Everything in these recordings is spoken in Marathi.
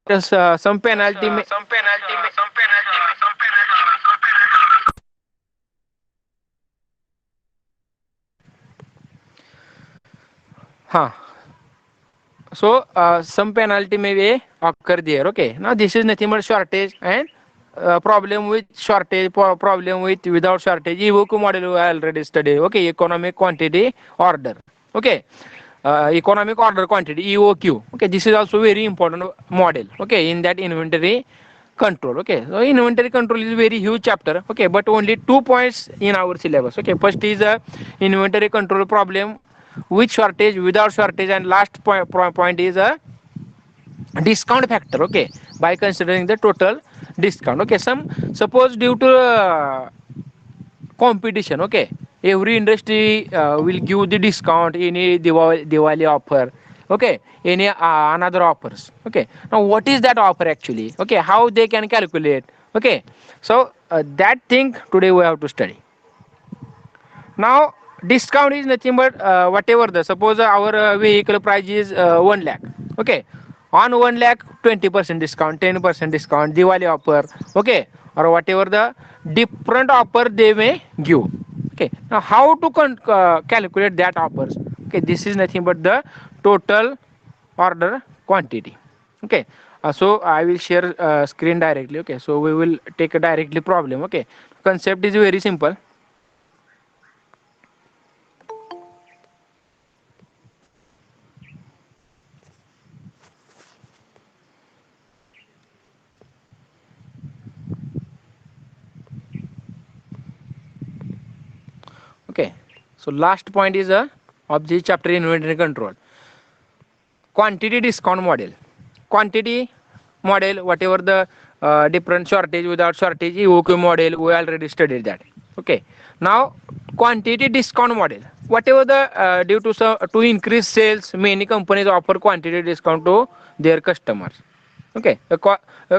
some penalty may, huh. So some penalty may be occur there. Okay. Now this is nothing but shortage and problem with shortage, problem with without shortage. EOQ model we already studied. Okay. Economic quantity order. Okay. Economic order quantity EOQ. Okay. This is also very important model. Okay. In that inventory control. Okay. So inventory control is very huge chapter. Okay. But only 2 points in our syllabus. Okay. First is a inventory control problem with shortage, without shortage, and last point is a discount factor. Okay, by considering the total discount. Okay, some suppose due to competition. Okay, every industry will give the discount in a Diwali offer. Okay, any another offers. Okay, now what is that offer actually? Okay, how they can calculate? Okay, so that thing today we have to study. Now discount is nothing but whatever the suppose our vehicle price is 1 lakh. Okay, on 1 lakh 20% discount, 10% discount, Diwali offer. Okay, or whatever the different offer they may give. Okay, now how to calculate that offers? Okay, this is nothing but the total order quantity. Okay, so I will share screen directly. Okay, so we will take a directly problem. Okay, concept is very simple. Okay, so last point is of this chapter inventory control. Quantity discount model. Quantity model, whatever the different shortage, without shortage, EOQ model, we already studied that. Okay, now quantity discount model. Whatever the due to to increase sales, many companies offer quantity discount to their customers. Okay, a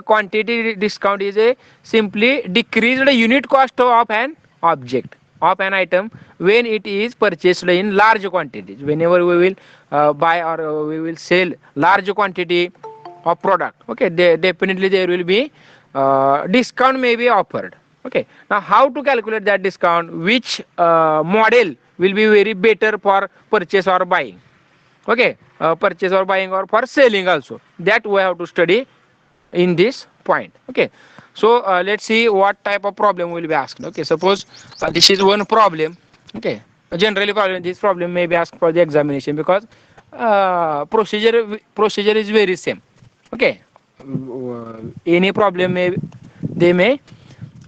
quantity discount is a simply decreased unit cost of an object, of an item, when it is purchased in large quantities. Whenever we will buy or we will sell large quantity of product, okay, definitely there will be discount may be offered. Okay, now how to calculate that discount? Which model will be very better for purchase or buying? Okay, purchase or buying or for selling also, that we have to study in this point. Okay, so let's see what type of problem will be asked. Okay, suppose this is one problem. Okay, generally problem, this problem may be asked for the examination because procedure is very same. Okay, any problem may they may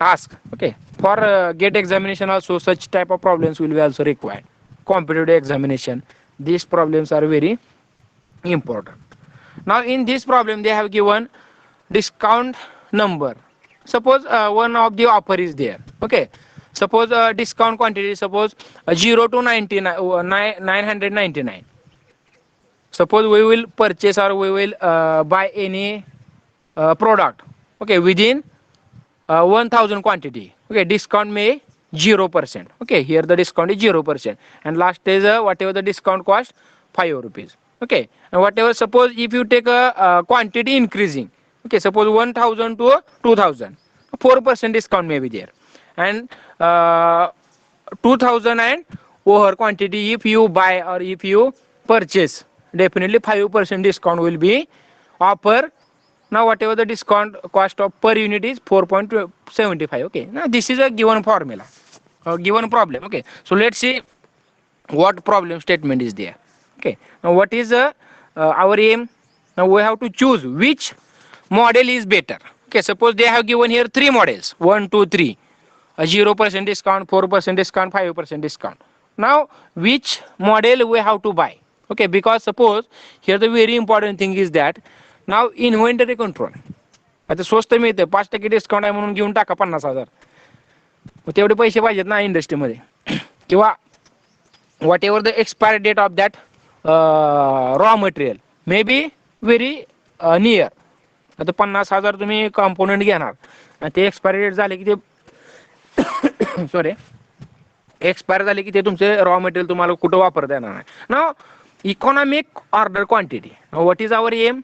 ask. Okay, for get examination also such type of problems will be also required. Competitive examination, these problems are very important. Now in this problem they have given discount number. Suppose one of the offer is there. Okay, suppose discount quantity, suppose 0 to 99 999. Suppose we will purchase or we will buy any product, okay, within 1000 quantity. Okay, discount may 0%. Okay, here the discount is 0%, and last is whatever the discount cost 5 rupees. Okay, and whatever, suppose if you take a quantity increasing. Okay, suppose 1000 to 2000, 4% discount may be there, and 2000 and over quantity if you buy or if you purchase, definitely 5% discount will be offer. Now whatever the discount cost of per unit is 4.75. Okay, now this is a given formula, a given problem. Okay, so let's see what problem statement is there. Okay, now what is our aim? Now we have to choose which model is better. Okay, suppose they have given here three models, 1 2 3, a 0% discount, 4% discount, 5% discount. Now which model we have to buy? Okay, because suppose here the very important thing is that now inventory control, आता स्वस्त मिळते 5% डिस्काउंट आहे म्हणून घेऊन टाका 50,000. मग तेवढे पैसे पाहिजेत ना इंडस्ट्रीमध्ये. किंवा whatever the expiry date of that raw material may be very near. आता 50,000 तुम्ही कॉम्पोनंट घेणार आणि ते एक्सपायरी डेट झाले की ते सॉरी एक्सपायर झाले की ते तुमचे रॉ मटेरियल तुम्हाला कुठं वापरता येणार नाही. Now economic order quantity, what is our aim?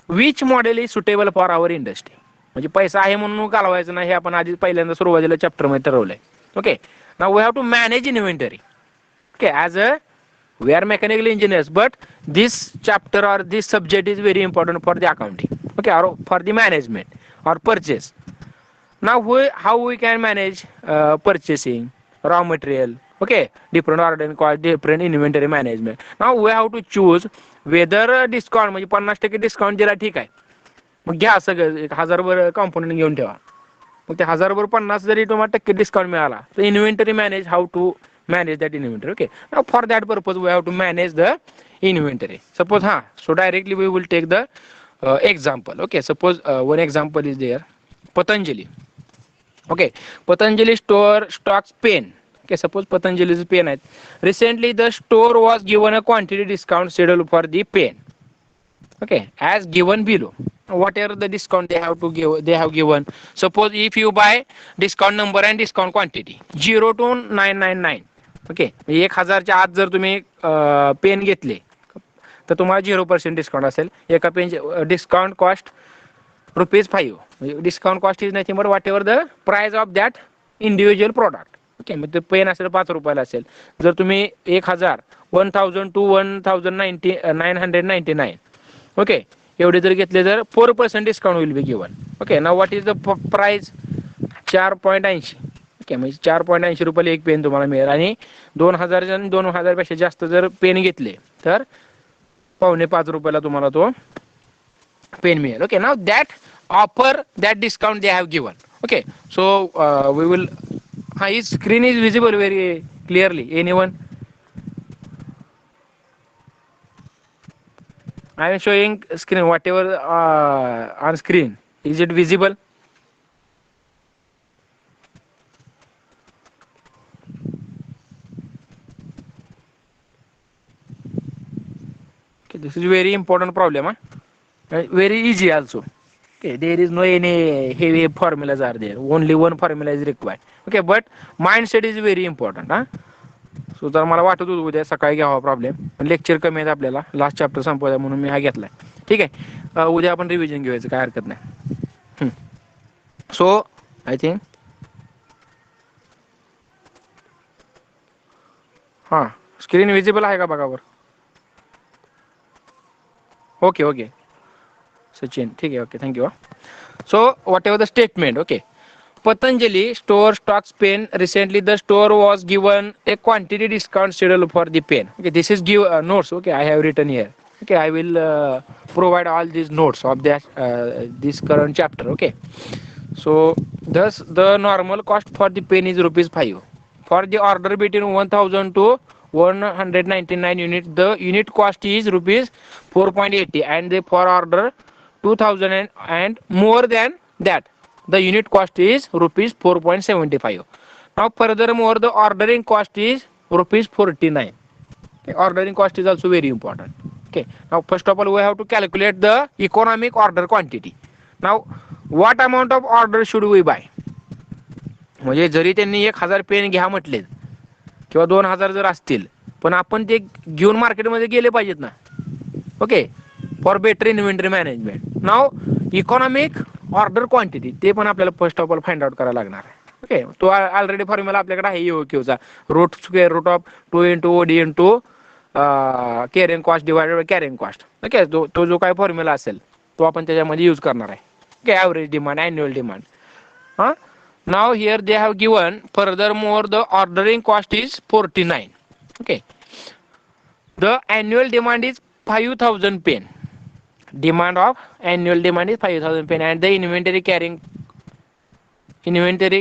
Which model is suitable for our industry. म्हणजे पैसा आहे म्हणून घालवायचं नाही, हे आपण आधी पहिल्यांदा सुरुवातीला चॅप्टर मध्ये ठरवलंय. Okay, now we have to manage inventory. Okay, as a we are mechanical engineers, but this chapter or this subject is very important for the accounting, okay, or for the management or purchase. Now how we can manage purchasing raw material, okay, different order cost, different inventory management. Now we have to choose whether discount म्हणजे 50% डिस्काउंट दिला ठीक आहे, मग घ्या सगळं 1000 कॉम्पोनंट घेऊन ठेवा. मग ते 1000 50 जरी तुम्हाला टक्के डिस्काउंट मिळाला तर inventory manage, how to manage that inventory. Okay, now for that purpose we have to manage the inventory. Suppose so directly we will take the example. Okay, suppose one example is there, Patanjali. Okay, Patanjali store stocks pen. Okay, suppose Patanjali's pen आहे. Recently the store was given a quantity discount schedule for the pen. Okay, as given below. Whatever the discount they have to give, they have given. Suppose if you buy discount number and discount quantity 0 to 999. Okay, 1000च्या आत जर तुम्ही पेन घेतले तर तुम्हाला 0% डिस्काउंट असेल. एका पेनचे डिस्काउंट कॉस्ट ₹5. म्हणजे discount cost is nothing but what ever the price of that individual product. Okay, मग ते पेन असेल ₹5 असेल. जर तुम्ही 1000 1000 टू 1999, ओके, एवढे जर घेतले तर 4% discount will be given. Okay, now what is the price? 4.80. Okay, म्हणजे 4.80 रुपयाला एक पेन तुम्हाला मिळेल. आणि 2000 आणि 2000 पेक्षा जास्त जर पेन घेतले तर ₹4.50 तुम्हाला तो पेन मिळेल. Okay, now that offer, that discount they have given. Okay, so we will, ही screen is visible very clearly? Anyone? I am showing screen, whatever on screen. Is it visible? Okay, this is very important problem. Very easy also. Okay, there is no any heavy formulas are there. Only one formula is required. Okay, but mindset is very important. So तर मला वाटत होतं उद्या सकाळी घ्यावा प्रॉब्लेम, पण लेक्चर कमी आहेत आपल्याला, लास्ट चॅप्टर संपवला म्हणून मी हा घेतलाय. ठीक आहे, उद्या आपण रिव्हिजन घेऊयाचं, काय हरकत नाही. So I think screen visible आहे का बघा वर? ओके ओके सचिन, ठीक आहे, okay, thank you. So what ever the statement. Okay, Patanjali store stocks pen. Recently, the store was given a quantity discount schedule for the pen. Okay, this is give notes. Okay, I have written here. Okay, I will provide all these notes of that this current chapter. Okay, so thus the normal cost for the pen is ₹5. For the order between 1000 to 199 units, the unit cost is ₹4.80, and for order 2000 and more than that, the unit cost is ₹4.75. Now furthermore, the ordering cost is ₹49. Okay, ordering cost is also very important. Okay, now first of all we have to calculate the economic order quantity. Now what amount of order should we buy? म्हणजे जरी त्यांनी 1000 पेन घ्या म्हटले किंवा 2000 जर असतील, पण आपण ते घेऊन मार्केटमध्ये गेले पाहिजेत ना. Okay, for better inventory management. Now economic order quantity ते पण आपल्याला first of all find out करायला लागणार आहे. ओके, तो ऑलरेडी फॉर्म्युला आपल्याकडे आहे ईओक्यूचा, root square root of 2 × OD × carrying cost divided by carrying cost. Okay, तो जो काय फॉर्म्युला असेल तो आपण त्याच्यामध्ये यूज करणार आहे. Okay, average demand, annual demand. Now here they have given further more the ordering cost is 49. Okay, the annual demand is 5000 pen. Demand of annual demand is 5000 pen, and the inventory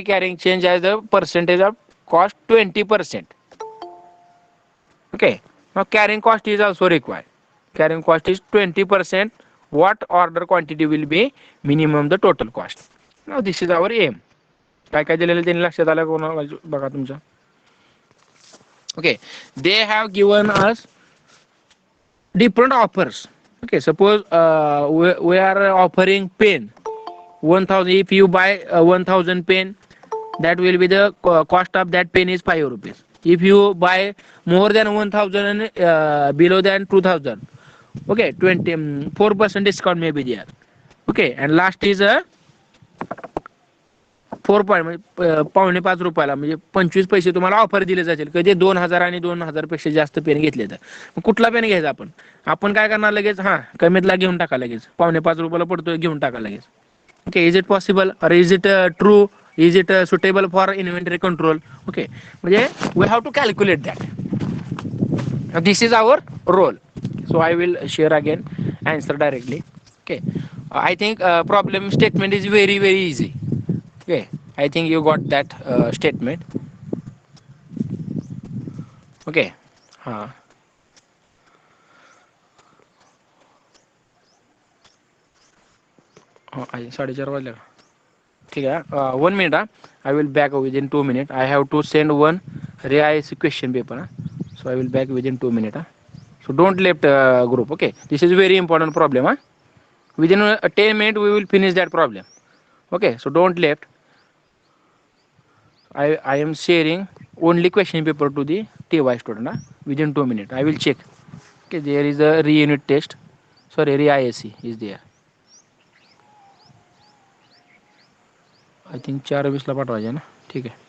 carrying change as the percentage of cost 20%. Okay, now carrying cost is also required. Carrying cost is 20%. What order quantity will be minimum the total cost? Now this is our aim. काय काय दिलेलं त्यांनी लक्षात आलं कोणाला बघा तुमच्या. Okay, they have given us different offers. Okay, suppose we are offering pen 1000. If you buy 1000 pen, that will be the cost of that pen is ₹5. If you buy more than 1000 and below than 2000, Okay, 20 4% discount may be there. Okay, and last is a 4 म्हणजे पावणे 5 रुपयाला, म्हणजे 25 पैसे तुम्हाला ऑफर दिले जातील कधी 2,000 आणि 2,000 पेक्षा जास्त पेन घेतले तर. कुठला पेन घ्यायचा आपण? आपण काय करणार लगेच, हा कमीतला घेऊन टाका लगेच, पावणे 5 रुपयाला पडतोय घेऊन टाका लगेच. Okay, is it possible or is it true? Is it suitable for inventory control? Okay, म्हणजे we have to calculate that. This is our role. So I will share again answer directly. Okay, I think problem statement is very easy. Okay, I think you got that statement. Okay, हाँ 4:30 वाजले का? ठीक आहे, 1 minute. I will back within 2 minutes. I have to send one RIAC question paper. So I will back within 2 minutes. So don't left group. Okay, this is very important problem. Within 10 minutes we will finish that problem. Okay, so don't left. I am sharing only question paper to the TY student. Within 2 minutes I will check. Okay, there is a re-unit test. Sorry, RIAC is there. I think 4:20 पाठवायचे ना. ठीक आहे.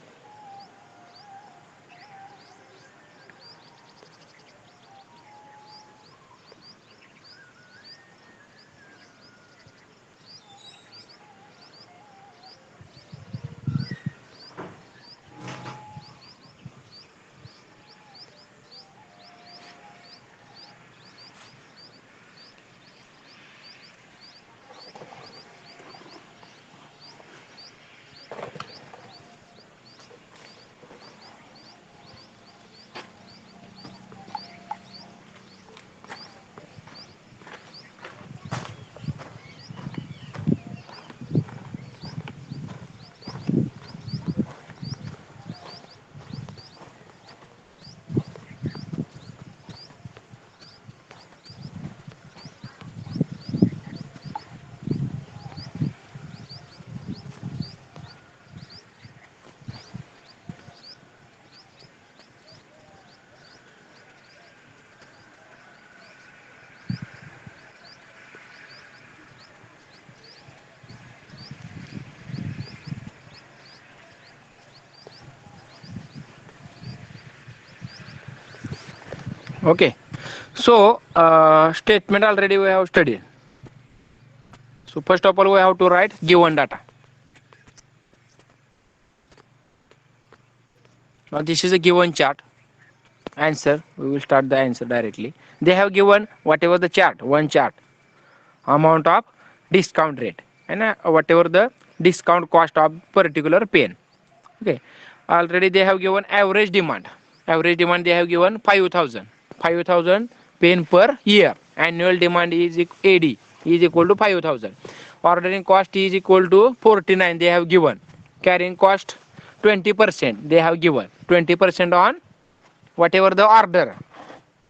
Okay, so statement already we have studied. So first of all we have to write given data. Now this is a given chart. Answer, we will start the answer directly. They have given whatever the chart, one chart, amount of discount rate, and whatever the discount cost of particular pen. Okay, already they have given average demand. Average demand they have given 5,000. 5,000 pen per year. Annual demand is AD is equal to 5,000. Ordering cost is equal to 49. They have given. Carrying cost 20%. They have given 20% on whatever the order.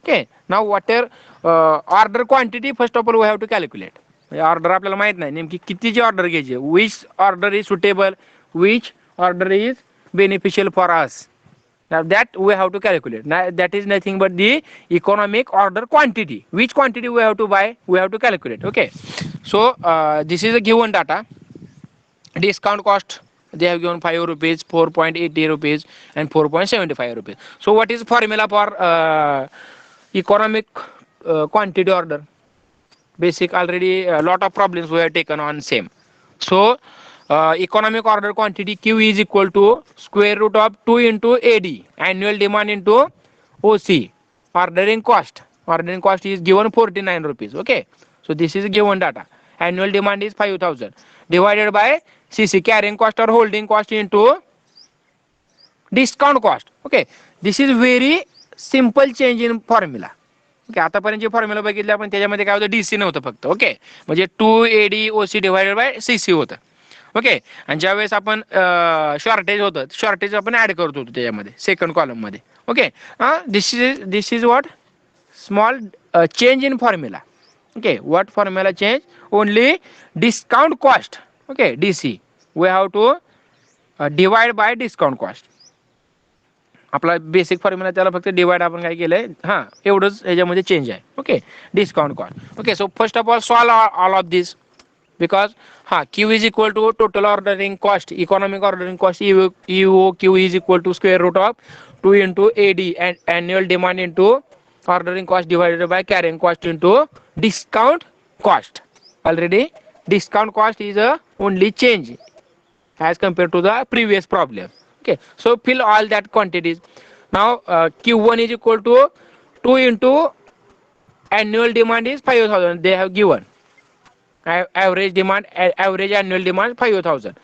Okay, now whatever order quantity, first of all we have to calculate. Order आपल्याला माहित नाही नेमकी कितीची ऑर्डर घ्यायची, which order is suitable, which order is beneficial for us. Now that we have to calculate. Now that is nothing but the economic order quantity. Which quantity we have to buy, we have to calculate. Okay, so this is a given data. Discount cost they have given 5 rupees, 4.80 rupees, and 4.75 rupees. So what is formula for economic quantity order? Basic already a lot of problems we have taken on same. So economic order quantity Q is equal to square root of 2 into AD, annual demand, into OC, ordering cost. Ordering cost is given 49 rupees. Okay, so this is given data. Annual demand is 5,000 divided by CC, carrying cost or holding cost, into discount cost. Okay, this is very simple change in formula. Okay, आतापर्यंत जे फॉर्म्युला बघितले आपण त्याच्यामध्ये काय होतं, डीसी नव्हतं फक्त. ओके, म्हणजे 2AD OC divided by CC होतं. ओके, आणि ज्यावेळेस आपण शॉर्टेज होतं, शॉर्टेज आपण ऍड करत होतो त्याच्यामध्ये सेकंड कॉलम मध्ये. Okay, this is what small change in formula. Okay, what formula change, only discount cost. Okay, DC we have to divide by discount cost. आपला बेसिक फॉर्म्युला त्याला फक्त डिवाइड आपण काय केलंय, हा एवढंच ह्याच्यामध्ये चेंज आहे. Okay, discount cost. Okay, so first of all solve all of this, because Q is equal to total ordering cost, economic ordering cost, EOQ is equal to square root of 2 into AD and annual demand into ordering cost divided by carrying cost into discount cost. Already discount cost is a only change as compared to the previous problem. Okay, so fill all that quantities. Now Q1 is equal to 2 into annual demand is 5,000. They have given average demand, average annual demand 5,000.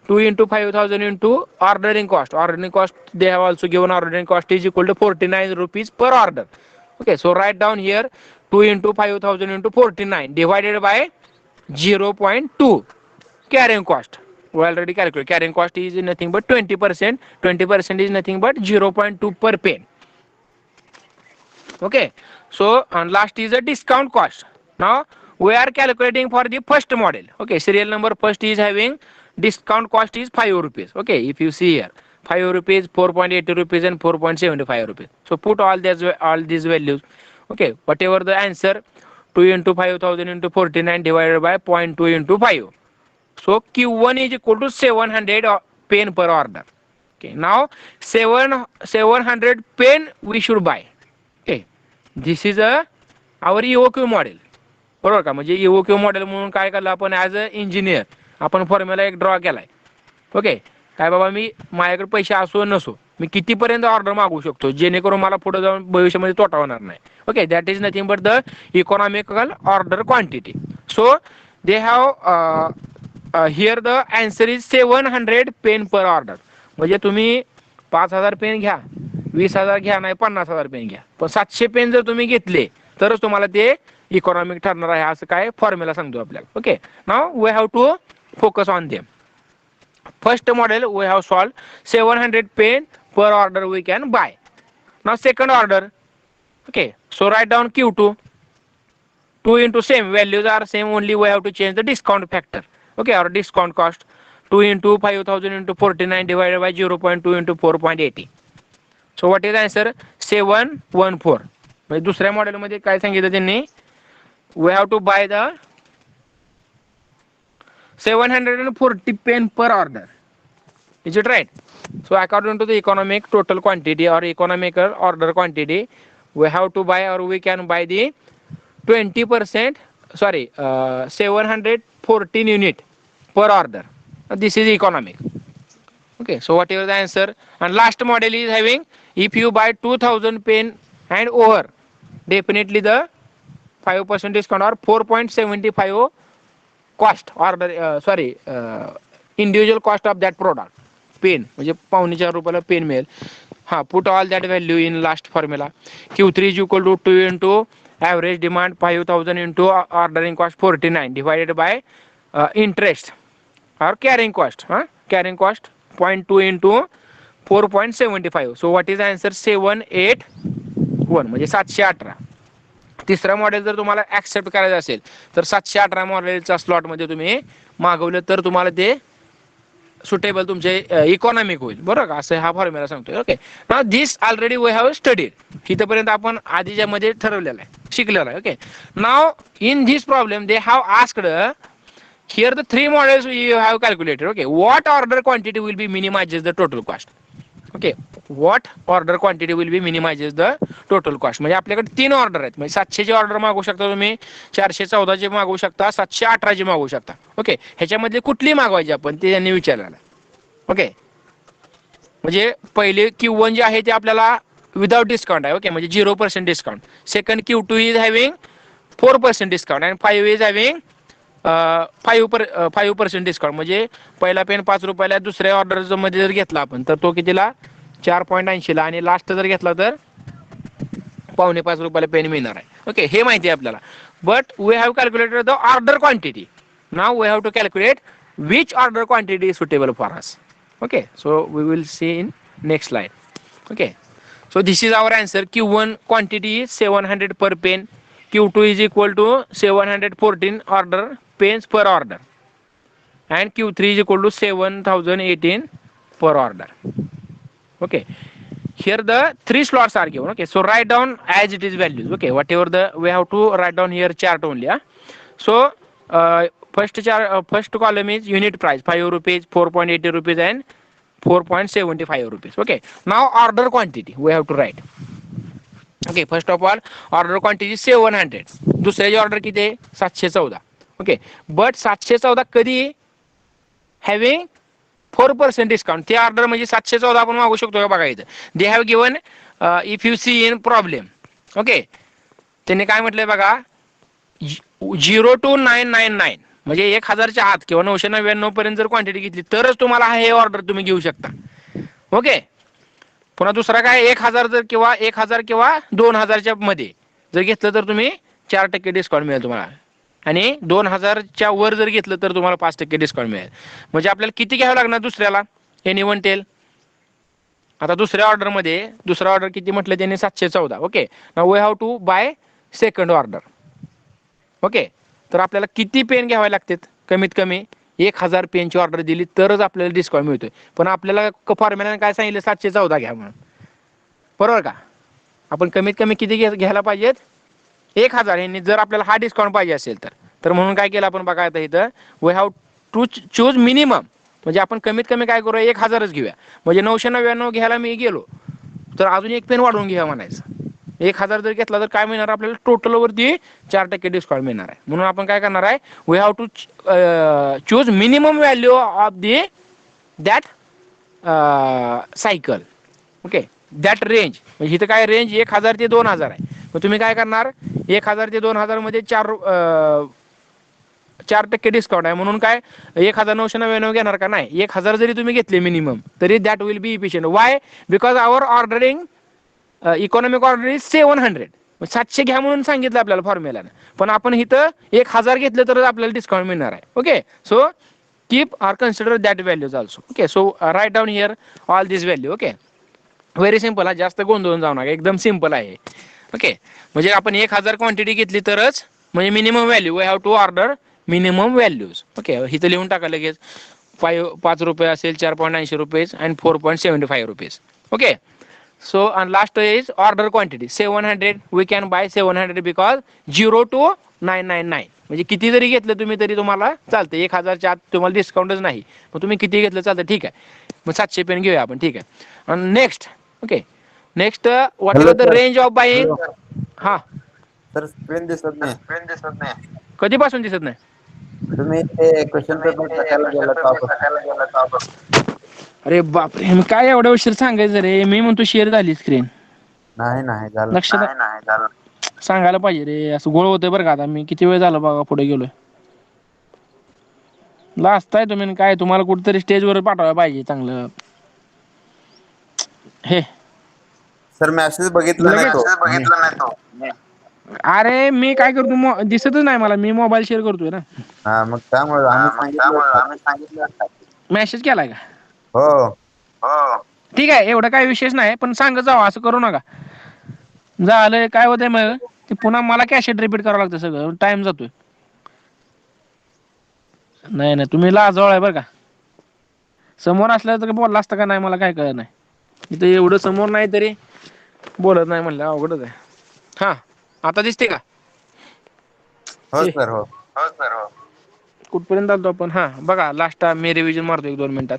2 into 5,000 into ordering cost. Ordering cost, they have also given ordering cost is equal to 49 rupees per order. Okay, so write down here 2 into 5,000 into 49 divided by 0.2 carrying cost. We already calculated. Carrying cost is nothing but 20%. 20% is nothing but 0.2 per pen. Okay, so and last is a discount cost. Now we are calculating for the first model. Okay, serial number first is having discount cost is 5 rupees. Okay, if you see here 5 rupees, 4.80 rupees and 4.75 rupees. So put all these values. Okay, whatever the answer, 2 into 5,000 into 49 divided by 0.2 into 5. So Q1 is equal to 700 pen per order. Okay, now 700 pen we should buy. Okay, this is our EOQ model. बरोबर का, म्हणजे EOQ मॉडेल म्हणून काय केलं आपण ॲज अ इंजिनियर आपण फॉर्म्युला एक ड्रॉ केलाय. ओके, काय बाबा मी माझ्याकडे पैसे असो नसो मी कितीपर्यंत ऑर्डर मागू शकतो जेणेकरून मला पुढे जाऊन भविष्यामध्ये तोटा होणार नाही. Okay, that is nothing but the economical order quantity. So they have here the answer is 700 pen per order. म्हणजे तुम्ही 5,000 पेन घ्या, 20,000 घ्या, नाही 50,000 पेन घ्या, पण 700 पेन जर तुम्ही घेतले तरच तुम्हाला ते इकॉनॉमिक ठरणार आहे, असं काय फॉर्म्युला सांगतो आपल्याला. Okay, now we have to focus on them. First model we have solved 700 pen per order we can buy. Now second order. Okay, so write down Q2. 2 into same values are same, only we have to change the discount factor. Okay, or discount cost. 2 into 5,000 into 49 divided by 0.2 into 4.80. So what is the answer? 714. म्हणजे दुसऱ्या मॉडेल मध्ये काय सांगितलं त्यांनी, we have to buy the 740 pen per order. Is it right? So according to the economic total quantity or economical order quantity, we have to buy or we can buy the 20%, 714 unit per order. This is economic. Okay, so whatever the answer. And last model is having, if you buy 2,000 pen and over, definitely the 5% discount or 4.75 cost order, individual cost of that product pen म्हणजे ₹4.5 पेन मिळेल. हा, put all that value in last formula. Q3 is equal to 2 into average demand 5,000 into ordering cost 49 divided by interest or carrying cost. Carrying cost 0.2 into 4.75. So what is the answer? 781 म्हणजे 718. तिसरा मॉडेल जर तुम्हाला ऍक्सेप्ट करायचं असेल तर 718 मॉडेलच्या स्लॉट मध्ये तुम्ही मागवलं तर तुम्हाला ते सुटेबल तुमचे इकॉनॉमिक होईल. बरोबर का, असं हा फॉर्म्युला सांगतोय. Okay, now this already we have studied. इथपर्यंत आपण आधीच्या मध्ये ठरवलेलं आहे, शिकलेलं आहे. Okay, now in this problem they have asked here the three models you have calculated. Okay, what order quantity will be minimizes the total cost? Okay, what order quantity will be minimizes the total cost? म्हणजे आपल्याकडे 3 ऑर्डर आहेत. म्हणजे 700 ची ऑर्डर मागू शकता तुम्ही, 414 ची मागू शकता, 718 ची मागू शकता. ओके, ह्याच्यामध्ये कुठली मागवायची आपण ते त्यांनी विचारलेलं. ओके, म्हणजे पहिले Q1 जे आहे ते आपल्याला विदाउट डिस्काउंट आहे. ओके, म्हणजे 0% discount. Second Q2 is having 4% discount and 5 is having 5% discount. म्हणजे पहिला पेन 5 रुपयाला, दुसऱ्या ऑर्डर मध्ये जर घेतला आपण तर तो कितीला, 4.80 ला, आणि लास्ट जर घेतला तर ₹5.25 पेन मिळणार आहे. ओके, हे माहिती आहे आपल्याला. But we have calculated the order quantity. Now we have to calculate which order quantity is suitable for us. Okay, so we will see in next slide. Okay, so this is our answer. Q1 quantity is 700 per pen. Q2 is equal to 714 order pens per order, and Q3 is equal to 7,018 per order. Okay, here the 3 slots are given. Okay, so write down as it is values. Okay, whatever the we have to write down here chart only. So first column is unit price 5 rupees, 4.80 rupees and 4.75 rupees. Okay, now order quantity we have to write. Okay, first of all order quantity 700. दुसऱ्याची ऑर्डर किती आहे 714. ओके, बट 714 कधी हॅव्हिंग 4% डिस्काउंट. ते ऑर्डर म्हणजे 714 आपण मागू शकतो का बघा इथं. They have given if you see in problem. Okay, त्यांनी काय म्हटलंय बघा 0 to 999 म्हणजे 1000च्या आत किंवा 999 पर्यंत जर क्वांटिटी घेतली तरच तुम्हाला हे ऑर्डर तुम्ही घेऊ शकता. ओके, पुन्हा दुसरा काय 1000 जर किंवा 1000 किंवा 2000च्या मध्ये जर घेतलं तर तुम्ही 4% डिस्काउंट मिळेल तुम्हाला. आणि 2000च्या वर जर घेतलं तर तुम्हाला 5% डिस्काउंट मिळेल. म्हणजे आपल्याला किती घ्यावं लागणार दुसऱ्याला एनीवन टेल. आता दुसऱ्या ऑर्डर मध्ये दुसरा ऑर्डर किती म्हटलं त्यांनी 714. Okay, now we have to buy second order. Okay, तर आपल्याला किती पेन घ्यावे लागतात कमीत कमी 1000 पेनची ऑर्डर दिली तरच आपल्याला डिस्काउंट मिळतोय. पण आपल्याला फॉर्म्युलाने काय सांगितलं 714 घ्या म्हणून. बरोबर का. आपण कमीत कमी किती घ्यायला पाहिजेत 1000 यांनी जर आपल्याला हा डिस्काउंट पाहिजे असेल तर म्हणून काय केलं आपण बघा आता इथं we have to choose minimum. म्हणजे आपण कमीत कमी काय करूया 1000च घेऊया. म्हणजे 999 घ्यायला मी गेलो तर अजून एक पेन वाढवून घ्या म्हणायचं. 1000 जर घेतला तर काय मिळणार आपल्याला टोटल वरती 4% डिस्काउंट मिळणार आहे. म्हणून आपण काय करणार आहे we have to choose minimum value of the that cycle. Okay, that range म्हणजे इथं काय रेंज 1000 ते 2000 आहे. मग तुम्ही काय करणार 1000 ते 2000 मध्ये 4% डिस्काउंट आहे म्हणून काय 1999 घेणार का नाही. 1000 जरी तुम्ही घेतले मिनिमम तरी that will be efficient. Why because our ordering economic order is 700. 700 घ्या म्हणून सांगितलं आपल्याला फॉर्म्युलानं. पण आपण इथं 1000 घेतलं तर आपल्याला डिस्काउंट मिळणार आहे. Okay, so keep or consider that values also. Okay, so write down here all this value. Okay, very simple. हा जास्त गोंधळून जाऊ नका, एकदम सिंपल आहे. ओके, म्हणजे आपण 1000 क्वांटिटी घेतली तरच म्हणजे minimum value we have to order minimum values. Okay, इथं लिहून टाका लगेच 5 रुपये असेल 4.80 rupees and 4.75 rupees. Okay, so and last is order quantity 700. we can buy 700 because 0 to 999 म्हणजे किती जरी घेतलं तुम्ही तरी तुम्हाला चालतं. 1000च्या आत तुम्हाला डिस्काउंटच नाही. मग तुम्ही किती घेतलं चालतं. ठीक आहे, मग 700 पेन घेऊया आपण. ठीक आहे, आणि next. Okay, next what ever the range of buying. हा सर स्क्रीन दिसत नाही. कधीपासून दिसत नाही. तुम्ही ते क्वेश्चन पेपर टाकायला गेला तर अरे बापरे, काय एवढ्या उशीर सांगायचं रे. मी म्हणतो शेअर झाली स्क्रीन. नाही झालं. लक्षात सांगायला पाहिजे रे. असं गोळ होतंय बरं का. आता मी किती वेळ झाला बघा पुढे गेलोय. लाजताय तुम्ही काय. तुम्हाला कुठेतरी स्टेजवर पाठवायला पाहिजे चांगलं. हे सर मेसेज बघितला नाही तो. अरे मी काय करतो दिसतच नाही मला. मी मोबाईल शेअर करतोय ना. हा मग त्यामुळे आम्ही सांगितलं. मेसेज केलाय का. हो ठीक आहे, एवढं काय विशेष नाही. पण सांगत जावा, असं करू नका. झालंय काय होतंय मग ते पुन्हा मला कॅशेट रिपीट करावं लागतं. सगळं टाइम जातोय. नाही तुम्ही लाजवाळ आहे बरं का. समोर असल्या तर बोलला असतं का नाही मला काय कळत नाही. इथं एवढं समोर नाही तरी बोलत नाही म्हणलं अवघडच आहे. हा आता दिसते का. हो सर हो. कुठपर्यंत आलतो आपण. हा बघा लास्ट मी रिव्हिजन मारतो 1-2 मिनिटात.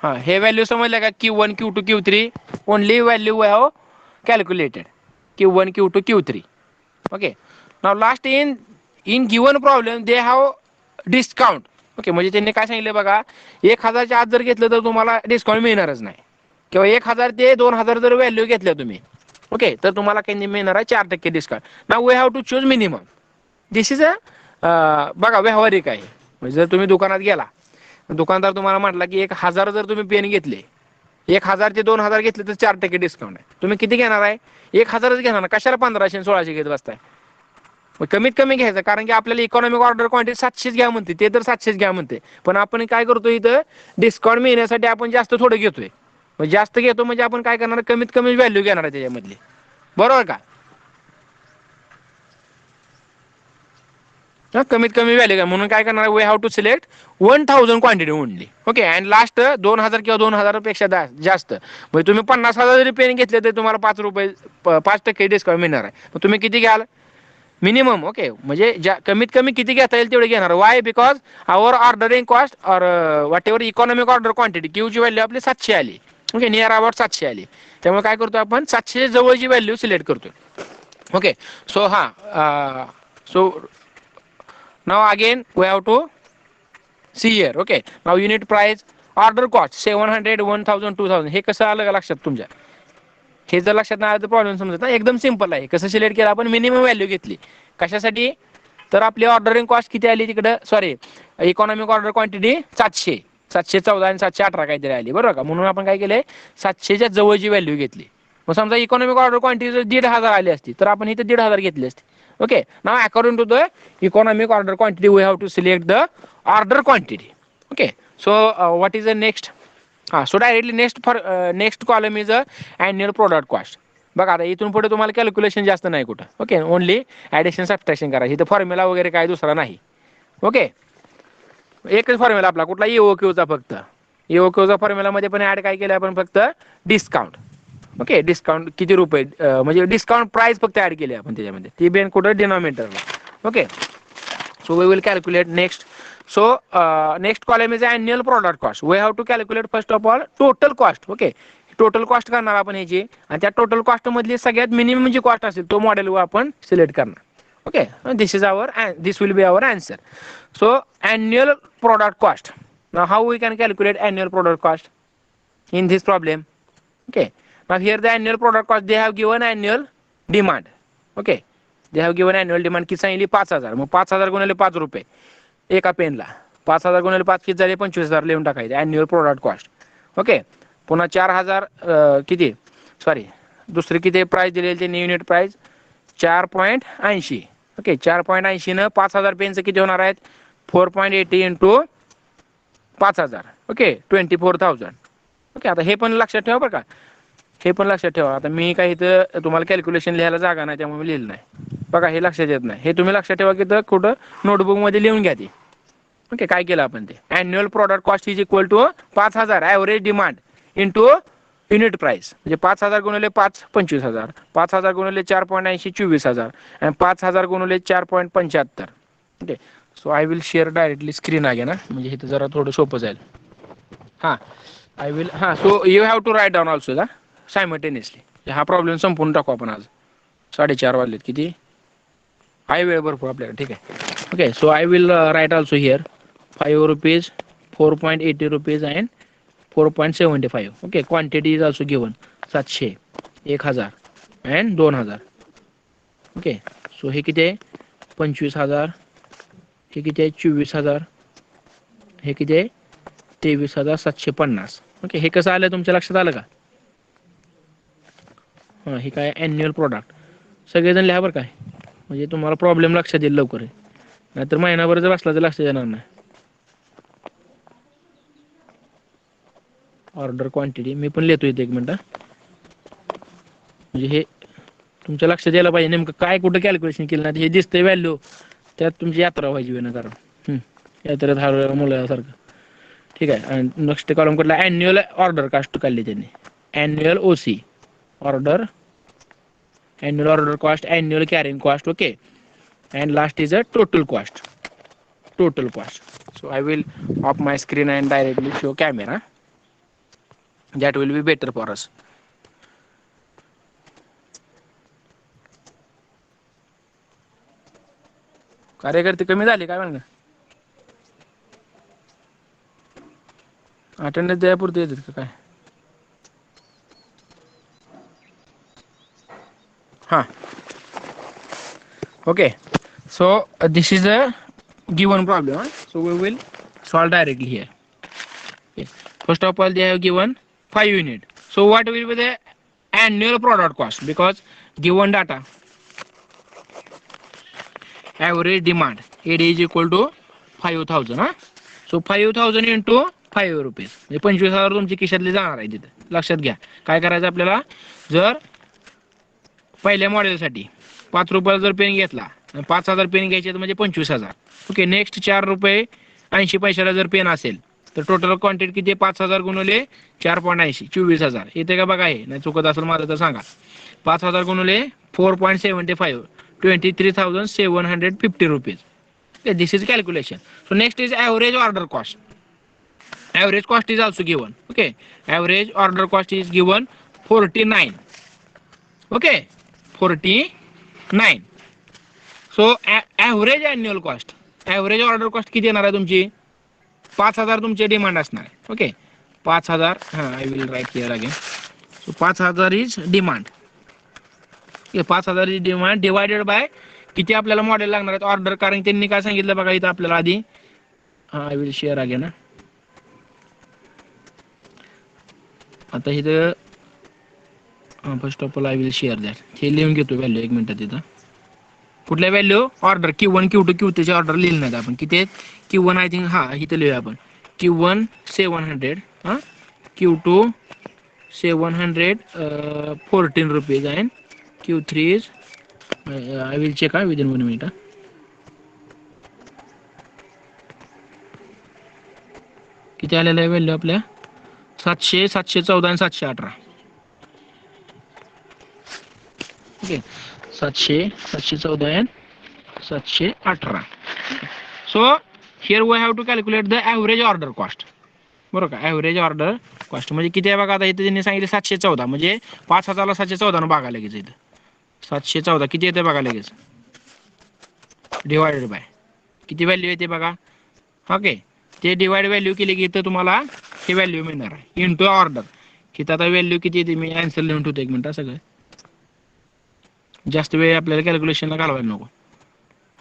हा हे व्हॅल्यू समजलं का. Q1 Q2 Q3 only value we have calculated. Q1 Q2 Q3. Okay, now last in given problem they have discount. Okay, म्हणजे त्यांनी काय सांगितलं बघा 1000च्या आत जर घेतलं तर तुम्हाला डिस्काउंट मिळणारच नाही. किंवा 1000 ते 2000 जर व्हॅल्यू घेतल्या तुम्ही ओके तर तुम्हाला काही मिळणार आहे 4% discount. Now we have to choose minimum. This is a बघा व्यावहारिक आहे. म्हणजे जर तुम्ही दुकानात गेला दुकानदार तुम्हाला म्हटला की 1000 जर तुम्ही पेन घेतले 1000 ते 2000 घेतले तर 4% डिस्काउंट आहे. तुम्ही किती घेणार आहे 1000च घेणार ना. कशाला 1500 1600 घेत बसताय. मग कमीत कमी घ्यायचं. कारण की आपल्याला इकॉनॉमिक ऑर्डर क्वांटिटी 700 घ्या म्हणते. ते तर 700 घ्या म्हणते. पण आपण काय करतो इथं डिस्काउंट मिळण्यासाठी आपण जास्त थोडं घेतोय. मग जास्त घेतो म्हणजे आपण काय करणार कमीत कमी व्हॅल्यू घेणार आहे त्याच्यामधली. बरोबर का. कमीत कमी व्हॅल्यू काय म्हणून काय करणार, we have to select 1000 quantity only. Okay, and last 2000 किंवा 2000 पेक्षा जास्त, म्हणजे तुम्ही 50,000 जरी पेन घेतले तर तुम्हाला 5% डिस्काउंट मिळणार आहे. तुम्ही किती घ्याल मिनिमम. ओके, म्हणजे ज्या कमीत कमी किती घेता येईल तेवढे घेणार. Why, because our ordering cost और whatever economic order quantity, क्यूची व्हॅल्यू आपली 700 आली. ओके, नियर अबाउट 700 आली. त्यामुळे काय करतो आपण 700 जवळची व्हॅल्यू सिलेक्ट करतो. Okay, so so now again we have to see here. Okay, now unit price, order cost 700, 1000, 2000. हे कसं आलं का लक्षात तुमच्या? हे जर लक्षात नाही आलं तर प्रॉब्लेम समजत ना. एकदम सिंपल आहे. कसं सिलेक्ट केलं आपण, मिनिमम व्हॅल्यू घेतली. कशासाठी? तर आपली ऑर्डरिंग कॉस्ट किती आली तिकडं, सॉरी इकॉनॉमिक ऑर्डर क्वांटिटी 714 आणि 718 काहीतरी आली, बरोबर का. म्हणून आपण काय केलंय 700च्या जवळची व्हॅल्यू घेतली. मग समजा इकॉनॉमिक ऑर्डर क्वांटिटी जर 1500 आली असती तर आपण इथे 1500 घेतली असती. Okay, now according to the economic order quantity we have to select the order quantity. Okay, so what is the next? So directly next column is a annual product cost. बघा आता इथून पुढे तुम्हाला कॅल्क्युलेशन जास्त नाही कुठं. ओके, ओनली ऍडिशन सबट्रॅक्शन करायची. इथं फॉर्म्युला वगैरे काय दुसरा नाही. ओके, एकच फॉर्म्युला आपला कुठला, EOQचा. फक्त EOQचा फॉर्म्युलामध्ये पण ऍड काय केलं आपण, फक्त डिस्काउंट. ओके, डिस्काउंट किती रुपये, म्हणजे डिस्काउंट प्राइस फक्त ऍड केली आपण त्याच्यामध्ये, ती बेन कुठं डिनॉमिनेटरला. Okay, so we will calculate next. So next column is annual product cost. We have to calculate first of all total cost. Okay, total cost करणार आपण ह्याची, आणि त्या टोटल कॉस्ट मधली सगळ्यात मिनिमम जी कॉस्ट असेल तो मॉडेल आपण सिलेक्ट करणार. Okay, this will be our answer. So annual product cost. Now how we can calculate annual product cost in this problem. Okay, now here the annual product cost, they have given annual demand. Okay, they have given annual demand किती सांगितली, 5000. मग 5000 गुणिले 5 रुपये एका पेनला, 5000 गुणिले 5 किती झाले, 25000 लिहून टाकायचे अॅन्युअल प्रोडक्ट कॉस्ट. ओके, पुन्हा 4000 किती, सॉरी दुसरी किती प्राइस दिलेली त्यांनी, युनिट प्राइस 4.80. ओके, 4.80 न 5000 पेनचं किती होणार आहेत, 4.80 इंटू 5000. ओके, 24000. ओके, आता हे पण लक्षात ठेवा बरं का, हे पण लक्षात ठेवा. आता मी काही इथं तुम्हाला कॅल्क्युलेशन लिहायला जागा नाही त्यामुळे मी लिहिलं नाही. बघा हे लक्षात येत नाही, हे तुम्ही लक्षात ठेवा की तर कुठं नोटबुक मध्ये लिहून घ्या ते. ओके, काय केलं आपण ते, annual product cost is equal to 5000 average demand into unit price. म्हणजे 5000 गुणिले 5 25000, 5000 गुणिले 4.80 24000, आणि 5000 गुणिले 4.75. Okay, so I will share directly screen आहे ना, म्हणजे इथं जरा थोडं सोपं जाईल. I will, so you have to write down also the simultaneously. हा प्रॉब्लेम संपून टाकू आपण आज. 4:30 वाजलेत, किती आहे वेळ भरपूर आपल्याकडे. ठीक आहे. Okay, so I will right also here 5 rupees, 4.80 rupees and 4.75. Okay, quantity is also given 700, 1000 and 2000. Okay, so हे किती आहे 25000, हे किती आहे 24000, हे किती आहे 23750. ओके, हे कसं आलं तुमच्या लक्षात आलं का. हां, हे काय अॅन्युअल प्रोडक्ट, सगळेजण लिहा बरं काय, म्हणजे तुम्हाला प्रॉब्लेम लक्षात येईल लवकर. नाहीतर महिनाभर जर बसला तर लक्षात येणार नाही. ऑर्डर क्वांटिटी मी पण लिहितो इथे, एक मिनटं, म्हणजे हे तुमच्या लक्षात यायला पाहिजे नेमकं काय कुठं कॅल्क्युलेशन केलं नाही. हे दिसतंय व्हॅल्यू, त्यात तुमची यात्रा व्हायची विनाकारण, यात्रेत हरवलेल्या मुलासारखं. ठीक आहे, आणि नेक्स्ट कॉलम कुठला, अॅन्युअल ऑर्डर कास्ट काढली त्यांनी, annual OC order, annual order cost, annual carrying cost. Okay, and last is a total cost. So I will off my screen and directly show camera, that will be better for us. कार्यकर्ते कमी झाले काय म्हणा, अटेंडन्स द्यापुरते येतात का काय. Okay, so this is a given problem, so we will solve directly here. Okay. First of all, they have given 5 unit. So what will be the annual product cost, because given data average demand AD is equal to 5000. So 5000 into 5 rupees, म्हणजे 25000 तुमची खिशातली जाणार आहे तिथे. लक्षात घ्या काय करायचं आपल्याला, जर पहिल्या मॉडेलसाठी 5 रुपयाला जर पेन घेतला 5,000 पेन घ्यायचे तर म्हणजे 25,000. ओके, नेक्स्ट 4 रुपये 80 पैशाला जर पेन असेल तर टोटल क्वांटिटी किती आहे? 5,000 गुणिले 4.80 24,000 येते का बघा. हे नाही चुकत असेल माझं तर सांगा. 5,000 गुणिले 4.75 23,750 rupees. Okay, this is calculation. So next is average order cost. Average cost is also given. Okay, average order cost is given 49. Okay, 49. So average annual cost, average order cost किती येणार आहे तुमची? 5,000 तुमचे डिमांड असणार आहे. Okay, 5,000. I will right here again. So 5,000 is demand. 5,000 is demand divided by किती आपल्याला मॉडेल लागणार आहेत ऑर्डर. कारण त्यांनी काय सांगितलं बघा इथं आपल्याला आधी. I will share again. आता इथं first of all I will share that. हे लिहून घेतो व्हॅल्यू 1 मिनिटात. इथं कुठल्या value order Q1 Q2 Q3 चे ऑर्डर लिहिले नाहीत आपण. किती आहेत? Q1 आय थिंक इथं लिहूया आपण. Q1 700, Q2 714 rupees and Q3 is I will check within 1 minute. किती आलेलं आहे व्हॅल्यू आपल्या? 700, 714 आणि 718. Okay, 700, 714 and 718. So here we have to calculate the average order cost. बरोबर का? ॲव्हरेज ऑर्डर कॉस्ट म्हणजे किती आहे बघा. आता इथे त्यांनी सांगितले 714 म्हणजे 5,000ला 714 बघा लगेच. इथं 714 किती येते बघा लगेच. डिवायडेड बाय किती व्हॅल्यू येते बघा. ओके, ते डिवाइड व्हॅल्यू केली की इथं तुम्हाला हे व्हॅल्यू मिळणार आहे इंटू ऑर्डर. किती आता व्हॅल्यू किती येते मी आन्सर लिहून ठेवतो 1 मिनिट. सगळं जास्त वेळ आपल्याला कॅल्क्युलेशनला घालवायला नको.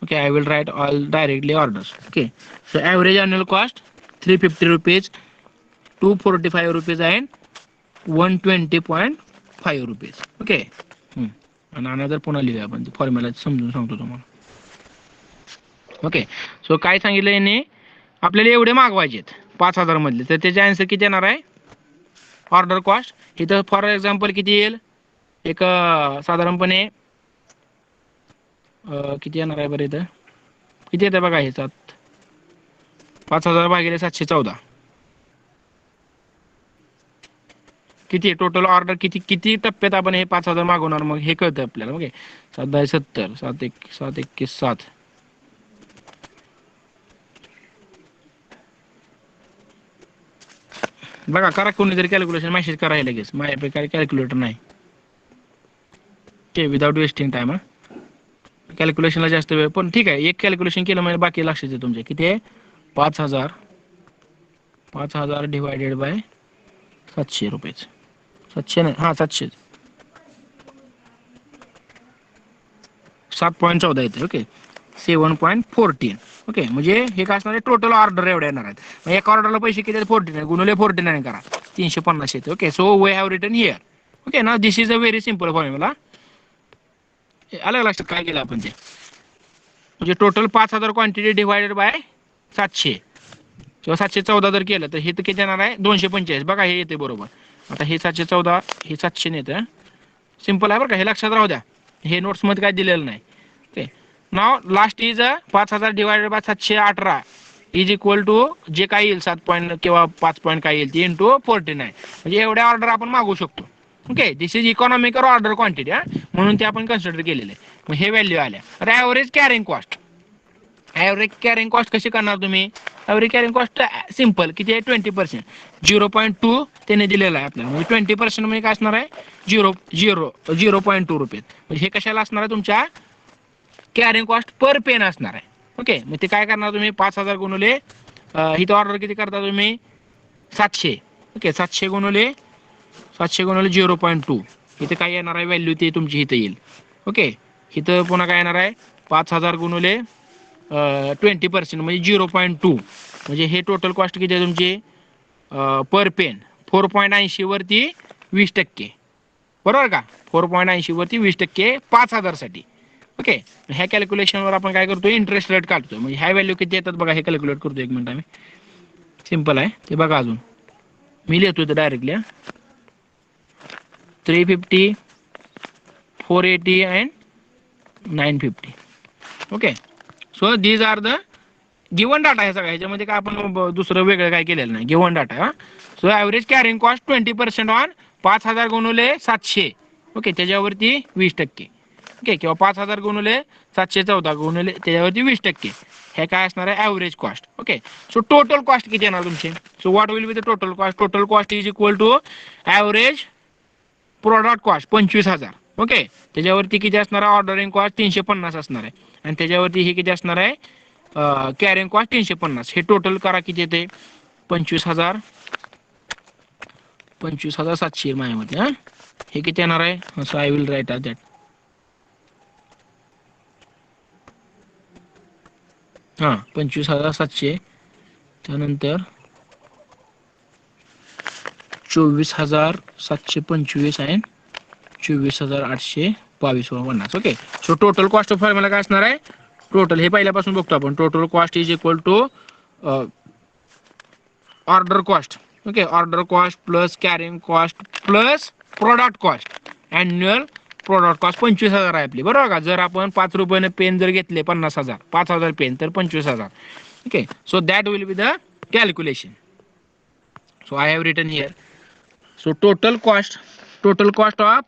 Okay, I will right all directly orders. Okay, so average annual cost 350 rupees, 245 rupees and 120.5 rupees. Okay, आणि अनदर पुन्हा लिहूया आपण फॉर्म्युला समजून सांगतो तुम्हाला. ओके, सो काय सांगितलं याने आपल्याला एवढे मागवायचे आहेत 5,000 मधले, तर त्याचे आन्सर किती येणार आहे ऑर्डर कॉस्ट. इथं फॉर एक्झाम्पल किती येईल? एक साधारणपणे किती येणार आहे बरं. इथं किती येतं बघा. हे 5,000 भागिले 714 किती टोटल ऑर्डर किती किती टप्प्यात आपण हे 5,000 मागवणार मग हे कळतं आपल्याला. ओके, 7/70 7 21 7. बघा करा कोणीतरी कॅल्क्युलेशन मेसेज करायला लगेच. माझ्यापैकी काय कॅल्क्युलेटर नाही. Okay, without wasting time. कॅल्क्युलेशनला जास्त वेळ पण ठीक आहे. एक कॅल्क्युलेशन केलं म्हणजे बाकी लक्षात येते तुमच्या. किती आहे? 5,000 डिवायडेड बाय 700 रुपये. 700 नाही, 700 7.14 येते. ओके, 7.14. ओके, म्हणजे हे काय असणार आहे टोटल ऑर्डर एवढे येणार आहेत. मग एका ऑर्डरला पैसे किती आहेत? 49 गुणिले 49 करा 350 येते. Okay, so we have written here. Okay ना, this is a very simple formula. अलग लक्षात काय केलं आपण ते म्हणजे टोटल 5,000 क्वांटिटी डिवायडेड बाय 700 किंवा 714 जर केलं तर हे तर किती येणार आहे? 245. बघा हे येते बरोबर. आता हे 714 हे 700 येतं. सिम्पल आहे बरं का, हे लक्षात राहू द्या. हे नोट्समध्ये काय दिलेलं नाही. Okay, now last is 5,000 divided by 718 is equal to जे काय येईल 7 पॉईंट किंवा 5 पॉईंट काय येईल ते इंटू 49 म्हणजे एवढ्या ऑर्डर आपण मागू शकतो. Okay, this is economical order quantity म्हणून ते आपण कन्सिडर केलेले. मग हे व्हॅल्यू आल्या. तर average carrying cost. Average carrying cost कशी करणार तुम्ही? ॲव्हरेज कॅरिंग कॉस्ट सिम्पल किती आहे? 20%. 0.2 त्याने दिलेलं आहे आपल्याला म्हणजे 20% म्हणजे काय असणार आहे? 0.2 रुपये. म्हणजे हे कशाला असणार आहे? तुमच्या कॅरिंग कॉस्ट पर पेन असणार आहे. ओके, मग ते काय करणार तुम्ही? 5,000 गुणुले इथं ऑर्डर किती करता तुम्ही? 700. ओके, 700 गुणुले 0.2 इथे काय येणार आहे व्हॅल्यू ते तुमची इथे येईल. ओके, इथं पुन्हा काय येणार आहे? 5,000 गुणुले 20% म्हणजे 0.2 म्हणजे हे टोटल कॉस्ट किती आहे तुमची पर पेन? 4.80 वरती 20%. बरोबर का? 4.80 वरती 20% 5,000 साठी. ओके, ह्या कॅल्क्युलेशनवर आपण काय करतो? इंटरेस्ट रेट काढतो. म्हणजे ह्या व्हॅल्यू किती येतात बघा. हे कॅल्क्युलेट करतो 1 मिनिट आम्ही. सिम्पल आहे ते बघा. अजून मी लिहितो इथं directly 350 480 and 950. Okay. So these are the given data आहे सगळं, ह्याच्यामध्ये काय आपण दुसरं वेगळं काय केलेलं नाही, given data. So average carrying cost 20% on 5,000 गुणुले 700. Okay, त्याच्यावरती 20%. ओके, किंवा 5,000 गुणुले 714 गुणुले त्याच्यावरती 20%. हे काय असणार आहे average cost. Okay. So total cost किती येणार तुमची? So what will be the total cost? Total cost is equal to average product cost 25,000. Okay, त्याच्यावरती किती असणार आहे ऑर्डरिंग कॉस्ट 350 असणार आहे, आणि त्याच्यावरती हे किती असणार आहे कॅरिंग कॉस्ट 350. हे टोटल करा किती येते 25,000 25,700 माझ्यामध्ये. हा, हे किती येणार आहे? So I will write that. हां, 25,700. त्यानंतर 24,725 आहे, 24,822. Okay. So total cost formula काय असणार आहे? टोटल हे पहिल्यापासून बघतो आपण. Total cost is equal to order cost. Okay, order cost plus carrying cost plus product cost. Annual product cost 25,000 आहे आपली, बरोबर का? जर आपण 5 रुपयाने पेन जर घेतले 50,000, 5,000 पेन तर 25,000. Okay. So that will be the calculation. So I have written here. So total cost of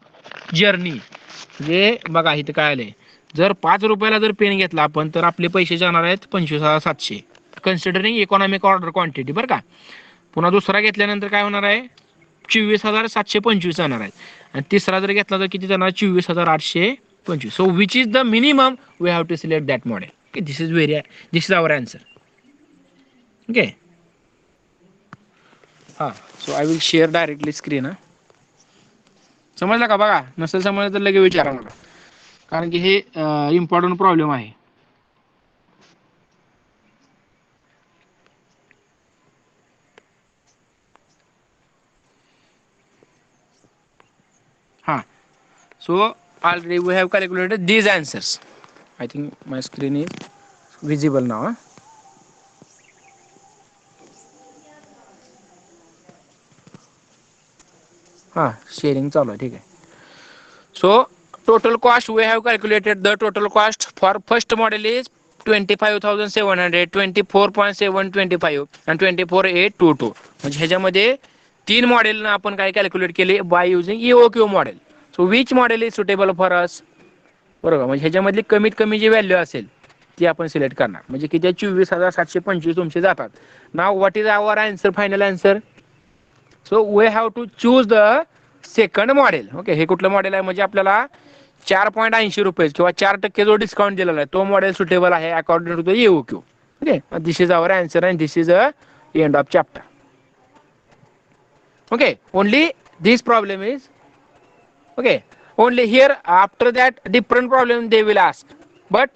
journey म्हणजे बघा इथं काय आलंय, जर 5 रुपयाला जर पेन घेतला आपण तर आपले पैसे जाणार आहेत 25,700, कन्सिडरिंग इकॉनॉमिक ऑर्डर क्वांटिटी, बरं का? पुन्हा दुसरा घेतल्यानंतर काय होणार आहे 24,725 जाणार आहे, आणि तिसरा जर घेतला तर किती जाणार 24,825. So which is the minimum we have to select that model. Okay, this is our answer. Okay. हां, so I will share directly screen. समजलं का? बघा, नसेल समजलं तर लगेच विचारा मला, कारण की हे इम्पॉर्टंट प्रॉब्लेम आहे. हां, so already we have calculated these answers. I think my screen is visible now. हां, शेअरिंग चालू आहे, ठीक आहे. So total cost we have calculated. The total cost for first model is 25,700, 24.725 and 24,822. म्हणजे ह्याच्यामध्ये 3 मॉडेल आपण काय कॅल्क्युलेट केले by using EOQ model. So which model is suitable for अस? बरोबर, म्हणजे ह्याच्यामधली कमीत कमी जी व्हॅल्यू असेल ती आपण सिलेक्ट करणार. म्हणजे किती 24,725 तुमचे जातात. Now what is our answer, final answer? So we have to choose the second model. Okay, हे कुठलं मॉडेल आहे म्हणजे आपल्याला 4.80 रुपये किंवा 4% जो डिस्काउंट दिलेला आहे तो मॉडेल सुटेबल आहे according to the EOQ. Okay, this is our answer and this is a end of chapter. Okay, only this problem is okay, only here after that different problem they will ask, but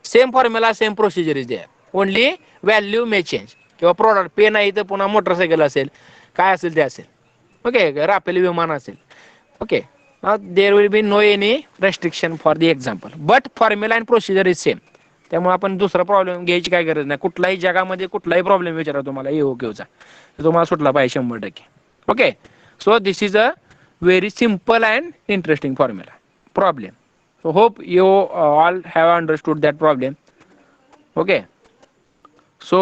same formula, same procedure is there, only value may change. किंवा प्रोडक्ट पे नाही तर पुन्हा मोटरसायकल असेल, काय असेल ते असेल. ओके, राफेल विमान असेल. Okay, there will be no any restriction for the example, but formula and procedure is same. त्यामुळे आपण दुसरा प्रॉब्लेम घ्यायची काय गरज नाही. कुठलाही जगामध्ये कुठलाही प्रॉब्लेम विचारा तुम्हाला EOQचा, तर तुम्हाला सुटला पाहिजे 100%. Okay, so this is a very simple and interesting formula problem. So hope you all have understood that problem. Okay, so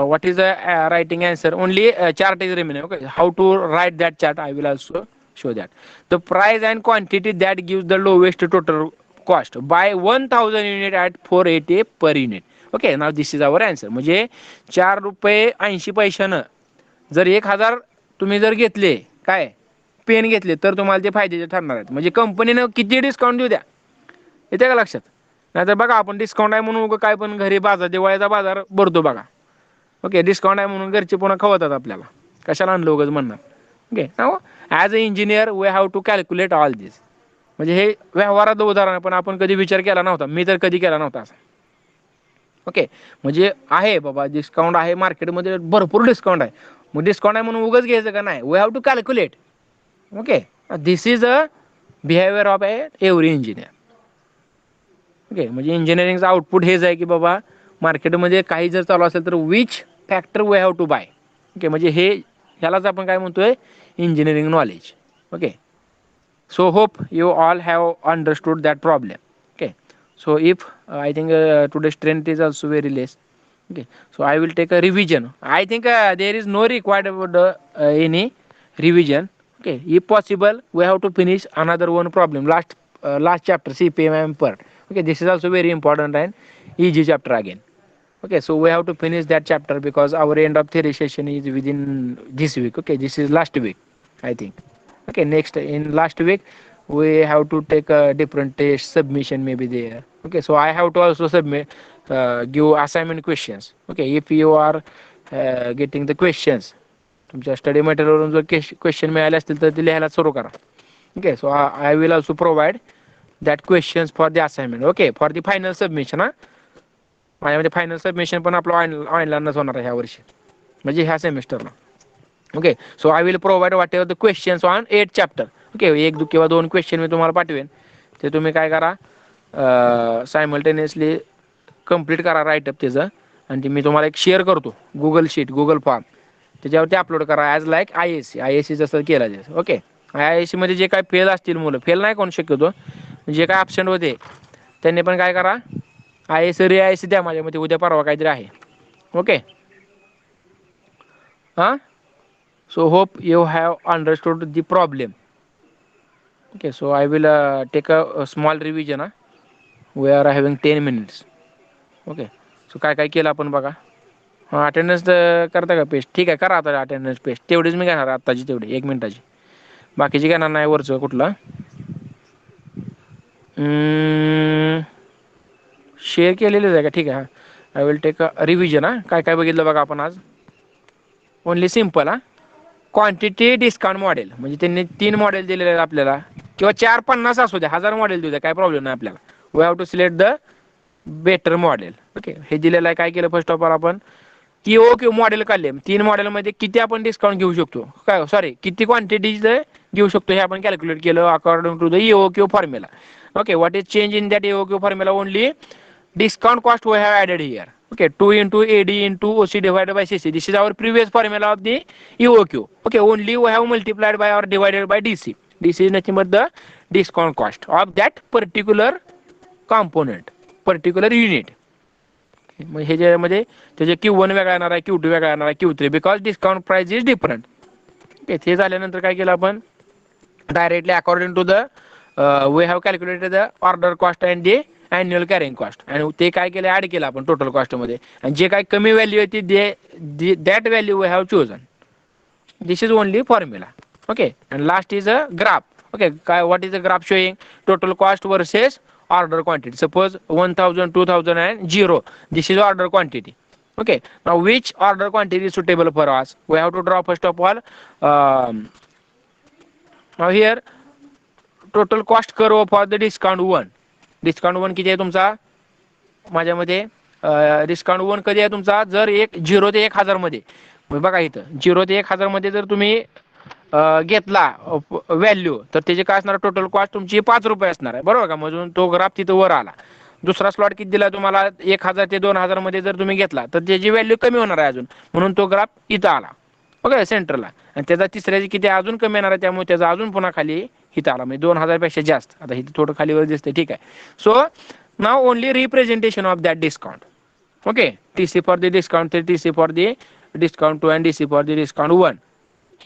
what is the writing answer? Only chart is remaining. Okay, how to write that chart I will also show that. The price and quantity that gives the lowest total cost by 1,000 unit at 480 per unit. Okay, now this is our answer. म्हणजे 4 रुपये 80 पैशानं जर 1,000 तुम्ही जर घेतले काय पेन घेतले तर तुम्हाला ते फायद्याचे ठरणार आहेत. म्हणजे कंपनीनं किती डिस्काउंट देऊ द्या, येते का लक्षात? नाहीतर बघा आपण डिस्काउंट आहे म्हणून काय पण घरी बाजार दिवाळीचा बाजार भरतो बघा. ओके, डिस्काउंट आहे म्हणून घरचे पुन्हा खवतात आपल्याला, कशाला आणलं उगाच म्हणणार. Okay, now as a engineer we have to calculate all this. म्हणजे हे व्यवहारात उदाहरण पण आपण कधी विचार केला नव्हता, मी तर कधी केला नव्हता असा. ओके, म्हणजे आहे बाबा डिस्काउंट आहे मार्केटमध्ये भरपूर डिस्काउंट आहे, मग डिस्काउंट आहे म्हणून उगाच घ्यायचं का नाही. We have to calculate. Okay, this is a behaviour of every engineer. Okay, म्हणजे इंजिनिअरिंगचा आउटपुट हेच आहे की बाबा मार्केटमध्ये काही जर चालू असेल तर which factor we have to buy. Okay, म्हणजे हे ह्यालाच आपण काय म्हणतोय engineering knowledge. Okay, so hope you all have understood that problem. Okay, So if I think today's strength is also very less. Okay, so I will take a revision. I think there is no required about any revision. Okay, if possible, we have to finish another one problem. Last chapter, CPM per. Okay, this is also very important and easy chapter again. Okay, so we have to finish that chapter because our end of theory session is within this week. Okay, this is last week, I think. Okay, next in last week we have to take a different test submission maybe there. Okay, so I have to also submit give assignment questions. Okay, if you are getting the questions तुमच्या स्टडी मटेरियलवरून जर क्वेश्चन मिळाले असतील तर ते लिहायला सुरू करा. Okay, so I will also provide that questions for the assignment. Okay, for the final submission. हा, माझ्यामध्ये फायनल सबमिशन पण आपलं ऑनलाईनच होणार आहे ह्या वर्षी, म्हणजे ह्या सेमिस्टरला. Okay, so I will provide whatever the questions on 8 chapter. Okay, एक किंवा दोन क्वेश्चन मी तुम्हाला पाठवेन, ते तुम्ही काय करा सायमल्टेनियसली कंप्लीट करा राईटअप त्याचं, आणि ते मी तुम्हाला एक शेअर करतो गुगल शीट, गुगल फॉर्म, त्याच्यावरती अपलोड करा as like I S C जसं केलं जाईल. ओके, आय-एस-सी मध्ये जे काय फेल असतील मुलं, फेल नाही कोण शक्यतो, जे काय ॲबसेंट होते त्यांनी पण काय करा, आय-एस-सी द्या माझ्यामध्ये उद्या परवा काहीतरी आहे. ओके, हां, so hope you have understood the problem. Okay, so I will take a small revision. We are having 10 minutes. Okay, so काय काय केलं आपण बघा. हां, अटेंडन्स करता का पेस्ट? ठीक आहे, करा आता अटेंडन्स पेस्ट. तेवढीच मी घेणार आत्ताची, तेवढी 1 मिनिटाची, बाकीची घेणार नाही वरचं कुठलं. शेअर केलेलीच आहे का? ठीक आहे, हां, I will take a revision. हां, काय काय बघितलं बघा आपण आज. Only simple. हां, क्वांटिटी डिस्काउंट मॉडेल, म्हणजे त्यांनी 3 मॉडेल दिलेले आहेत आपल्याला, किंवा 450 असू द्या, 1000 मॉडेल देऊ द्या, काय प्रॉब्लेम नाही आपल्याला. We have to select the better model. Okay, हे दिलेलं आहे. काय केलं फर्स्ट ऑफ ऑल आपण EOQ मॉडेल काढले. 3 मॉडेलमध्ये किती आपण डिस्काउंट घेऊ शकतो, काय सॉरी किती क्वांटिटी घेऊ शकतो हे आपण कॅल्क्युलेट केलं according to the EOQ formula. Okay, what is change in that EOQ formula? Only discount cost we have added here. Okay, 2 into AD into OC divided by CC. This is our previous formula of the EOQ. Okay, only we have multiplied by or divided by DC. DC is nothing but the discount cost of that particular component, particular unit. मग ह्याच्यामध्ये त्याचे Q1 वेगळा येणार आहे, Q2 वेगळा येणार आहे, Q3, because discount price is different. Okay, ते झाल्यानंतर काय केलं आपण directly according to the we have calculated the order cost and the annual carrying cost, आणि ते काय केलं ॲड केलं आपण टोटल कॉस्टमध्ये, आणि जे काय कमी व्हॅल्यू होती that value we have chosen. This is only formula. Okay, and last is a graph. Okay, काय what is a graph showing total cost versus order quantity. Suppose 1000, 2000 and 0. This is order quantity. Okay, now which order quantity is suitable for us? We have to draw first of all now here total cost curve for the discount 1. Discount 1 किती आहे तुमचा माझ्यामध्ये, डिस्काउंट 1 कधी आहे तुमचा, जर 0 ते 1000 मध्ये. बघा इथं 0 ते 1000 मध्ये जर तुम्ही घेतला व्हॅल्यू, तर त्याची काय असणार, टोटल कॉस्ट तुमची 5 रुपये असणार आहे, बरोबर का. म्हणून तो ग्राफ तिथं वर आला. दुसरा स्लॉट किती दिला तुम्हाला, 1000 ते 2000 मध्ये जर तुम्ही घेतला तर त्याची व्हॅल्यू कमी होणार आहे अजून, म्हणून तो ग्राफ इथं आला. ओके, सेंटरला. आणि त्याचा तिसऱ्याची किती अजून कमी येणार आहे, त्यामुळे त्याचा अजून पुन्हा खाली इथं आला, म्हणजे 2000 पेक्षा जास्त. आता इथं थोडं खालीवर दिसते, ठीक आहे. So now only representation of that discount. Okay, TC for the discount 3, TC for the discount 2 and DC for the discount 1.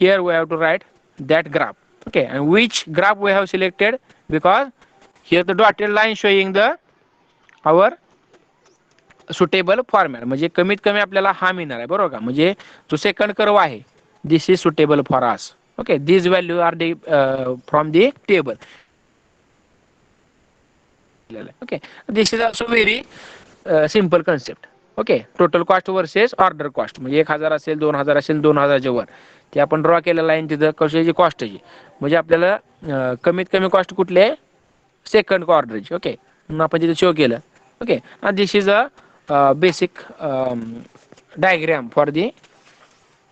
Here we have to write that graph. Okay, and which graph we have selected, because here the dotted line showing the our suitable format, म्हणजे कमीत कमी आपल्याला हा मिळणार आहे, बरोबर का. म्हणजे जो सेकंड कर्व आहे, this is suitable for us. Okay, this value are from the table. Okay, this is also very simple concept. Okay, total cost versus order cost, म्हणजे 1000 असेल, 2000 असेल, 2000च्या वर ते आपण ड्रॉ केलं लाईन तिथं कशाची कॉस्टची, म्हणजे आपल्याला कमीत कमी कॉस्ट कुठली आहे, सेकंड ऑर्डरची. ओके, म्हणून आपण तिथे शो केलं. Okay, this is a basic diagram for the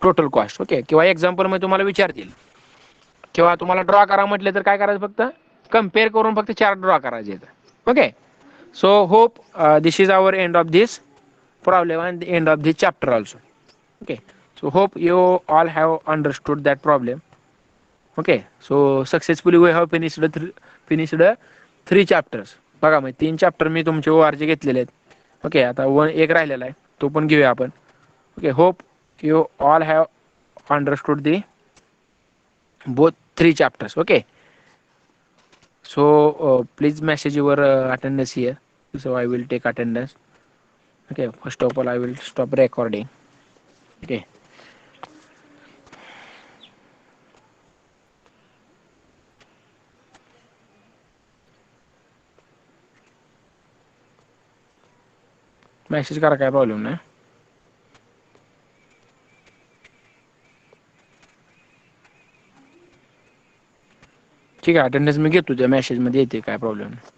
total cost. Okay, किंवा एक्झाम्पल मध्ये तुम्हाला विचारतील किंवा तुम्हाला ड्रॉ करा म्हटले तर काय करायचं, फक्त कम्पेअर करून फक्त 4 ड्रॉ करायचे. Okay, so hope this is our end of this problem and the end of this chapter also. Okay, so hope you all have understood that problem. Okay, so successfully we have finished the 3 chapters. बघा मग 3 चॅप्टर मी तुमचे ORG घेतलेले आहेत. ओके, आता एक राहिलेला आहे, तो पण घेऊया आपण. Okay, hope you all have understood the both 3 chapters. Okay, so please message your attendance here, so I will take attendance. Okay, first of all I will stop recording. Okay, message करा, काय प्रॉब्लेम नाही. ठीक आहे, अटेंडन्स मी घेतो, त्या मेसेज मध्ये येते, काय प्रॉब्लेम नाही.